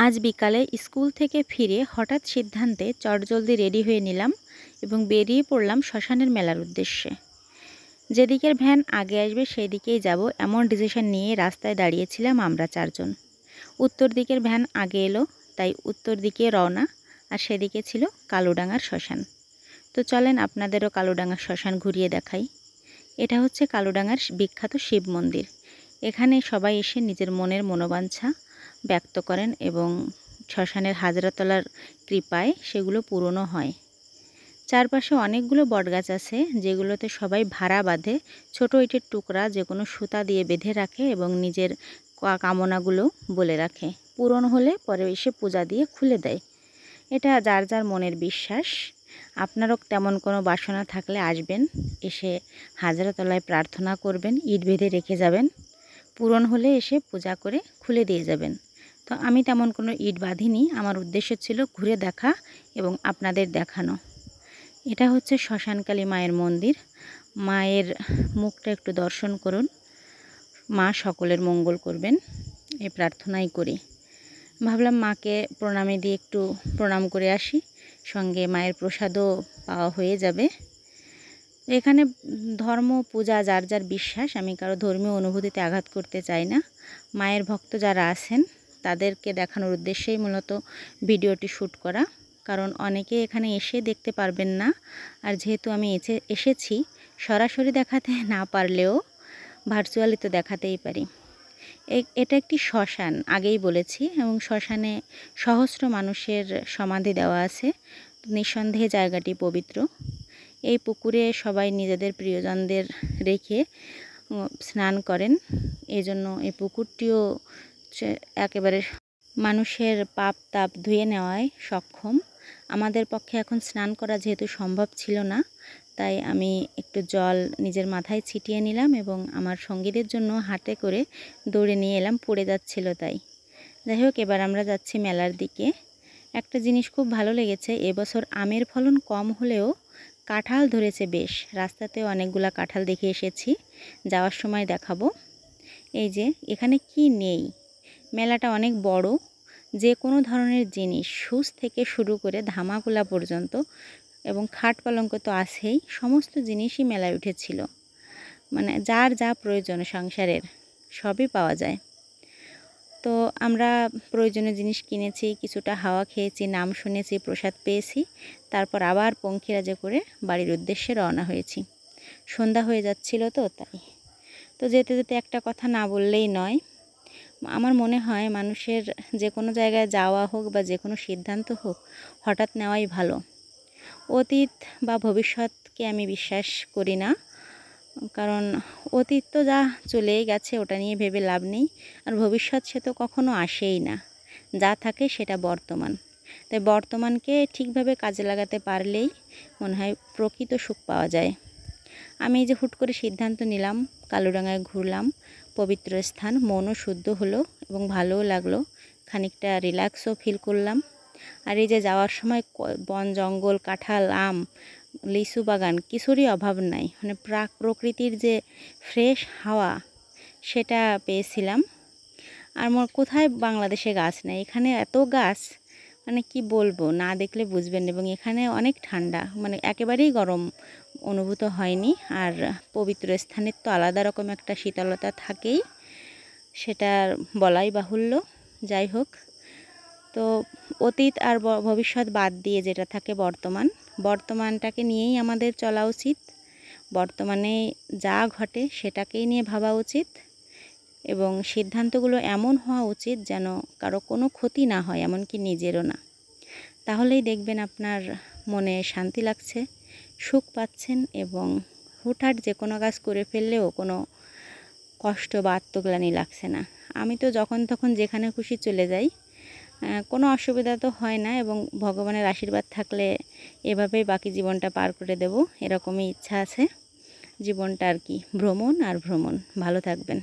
আজ বিকালে স্কুল থেকে ফিরে হঠাৎ সিদ্ধান্তে চটজলদি রেডি হয়ে নিলাম এবং বেরিয়ে পড়লাম শ্মশানের মেলার উদ্দেশ্যে। যেদিকের ভ্যান আগে আসবে সেই দিকেই যাব, এমন ডিসিশন নিয়ে রাস্তায় দাঁড়িয়েছিলাম আমরা চারজন। উত্তর দিকের ভ্যান আগে এলো, তাই উত্তর দিকে রওনা, আর সেদিকে ছিল কালুডাঙ্গার শ্মশান। তো চলেন আপনাদেরও কালুডাঙ্গার শ্মশান ঘুরিয়ে দেখাই। এটা হচ্ছে কালুডাঙ্গার বিখ্যাত শিব মন্দির। এখানে সবাই এসে নিজের মনের মনোবাঞ্ছা ব্যক্ত করেন এবং শ্মশানের হাজরাতলার কৃপায় সেগুলো পূরণও হয়। চারপাশে অনেকগুলো বটগাছ আছে, যেগুলোতে সবাই ভাড়া বাঁধে, ছোট ইটের টুকরা যে কোনো সুতা দিয়ে বেঁধে রাখে এবং নিজের কামনাগুলো বলে রাখে। পূরণ হলে পরে এসে পূজা দিয়ে খুলে দেয়। এটা যার যার মনের বিশ্বাস। আপনারও তেমন কোনো বাসনা থাকলে আসবেন, এসে হাজরাতলায় প্রার্থনা করবেন, ইট বেঁধে রেখে যাবেন, পূরণ হলে এসে পূজা করে খুলে দিয়ে যাবেন। তো আমি তেমন কোনো ইট বাঁধিনি, আমার উদ্দেশ্য ছিল ঘুরে দেখা এবং আপনাদের দেখানো। এটা হচ্ছে শ্মশানকালী মায়ের মন্দির। মায়ের মুখটা একটু দর্শন করুন, মা সকলের মঙ্গল করবেন এই প্রার্থনাই করি। ভাবলাম মাকে প্রণামে দিয়ে একটু প্রণাম করে আসি, সঙ্গে মায়ের প্রসাদও পাওয়া হয়ে যাবে। এখানে ধর্ম পূজা যার যার বিশ্বাস, আমি কারো ধর্মীয় অনুভূতিতে আঘাত করতে চাই না। মায়ের ভক্ত যারা আছেন তাদেরকে দেখানোর উদ্দেশ্যেই মূলত ভিডিওটি শ্যুট করা, কারণ অনেকে এখানে এসে দেখতে পারবেন না। আর যেহেতু আমি এসেছি, সরাসরি দেখাতে না পারলেও ভার্চুয়ালি তো দেখাতেই পারি। এটা একটি শ্মশান, আগেই বলেছি, এবং শ্মশানে সহস্র মানুষের সমাধি দেওয়া আছে। নিঃসন্দেহে জায়গাটি পবিত্র। এই পুকুরে সবাই নিজেদের প্রিয়জনদের রেখে স্নান করেন, এজন্য এই পুকুরটিও একেবারে মানুষের পাপ তাপ ধুয়ে নেওয়ায় সক্ষম। আমাদের পক্ষে এখন স্নান করা যেহেতু সম্ভব ছিল না, তাই আমি একটু জল নিজের মাথায় ছিটিয়ে নিলাম এবং আমার সঙ্গীদের জন্য হাতে করে দৌড়ে নিয়ে এলাম, পড়ে যাচ্ছিল তাই। যাই হোক, এবার আমরা যাচ্ছি মেলার দিকে। একটা জিনিস খুব ভালো লেগেছে, এবছর আমের ফলন কম হলেও কাঁঠাল ধরেছে বেশ। রাস্তাতেও অনেকগুলা কাঁঠাল দেখে এসেছি, যাওয়ার সময় দেখাবো। এই যে এখানে কি নেই, মেলাটা অনেক বড়, যে কোনো ধরনের জিনিস, শুজ থেকে শুরু করে ধামাকুলা পর্যন্ত, এবং খাট পালঙ্ক তো আছেই, সমস্ত জিনিসই মেলায় উঠেছিল। মানে যার যা প্রয়োজন সংসারের সবই পাওয়া যায়। তো আমরা প্রয়োজনীয় জিনিস কিনেছি, কিছুটা হাওয়া খেয়েছি, নাম শুনেছি, প্রসাদ পেয়েছি, তারপর আবার পঙ্খিরাজে করে বাড়ির উদ্দেশ্যে রওনা হয়েছি। সন্ধ্যা হয়ে যাচ্ছিল তো তাই। তো যেতে যেতে একটা কথা না বললেই নয়, আমার মনে হয় মানুষের যে কোনো জায়গায় যাওয়া হোক বা যে কোনো সিদ্ধান্ত হোক, হঠাৎ নেওয়াই ভালো। অতীত বা ভবিষ্যৎকে আমি বিশ্বাস করি না, কারণ অতীত তো যা চলেই গেছে, ওটা নিয়ে ভেবে লাভ নেই। আর ভবিষ্যৎ সে তো কখনো আসেই না, যা থাকে সেটা বর্তমান। তাই বর্তমানকে ঠিকভাবে কাজে লাগাতে পারলেই মনে হয় প্রকৃত সুখ পাওয়া যায়। আমি এই যে হুট করে সিদ্ধান্ত নিলাম, কালুডাঙ্গায় ঘুরলাম, পবিত্র স্থান, মনও শুদ্ধ হলো এবং ভালোও লাগলো, খানিকটা রিল্যাক্সও ফিল করলাম। আর এই যে যাওয়ার সময় বন জঙ্গল, কাঁঠাল, আম, লিচু বাগান, কিছুরই অভাব নাই। মানে প্রকৃতির যে ফ্রেশ হাওয়া সেটা পেয়েছিলাম। আর কোথায় বাংলাদেশে গাছ নেই, এখানে এত গাছ, মানে কি বলবো, না দেখলে বুঝবেন। এবং এখানে অনেক ঠান্ডা, মানে একেবারেই গরম অনুভূত হয়নি। আর পবিত্র স্থানের তো আলাদা রকম একটা শীতলতা থাকেই, সেটা বলাই বাহুল্য। যাই হোক, তো অতীত আর ভবিষ্যৎ বাদ দিয়ে যেটা থাকে বর্তমান, বর্তমানটাকে নিয়েই আমাদের চলা উচিত। বর্তমানে যা ঘটে সেটাকেই নিয়ে ভাবা উচিত এবং সিদ্ধান্তগুলো এমন হওয়া উচিত যেন কারো কোনো ক্ষতি না হয়, এমনকি নিজেরও না। তাহলেই দেখবেন আপনার মনে শান্তি লাগছে, সুখ পাচ্ছেন এবং হুটহাট যে কোনো কাজ করে ফেললেও কোনো কষ্ট বা আত্মগ্লানি লাগছে না। আমি তো যখন তখন যেখানে খুশি চলে যাই, কোনো অসুবিধা তো হয় না, এবং ভগবানের আশীর্বাদ থাকলে এভাবেই বাকি জীবনটা পার করে দেব, এরকমই ইচ্ছা আছে। জীবনটা আর কি, ভ্রমণ আর ভ্রমণ। ভালো থাকবেন।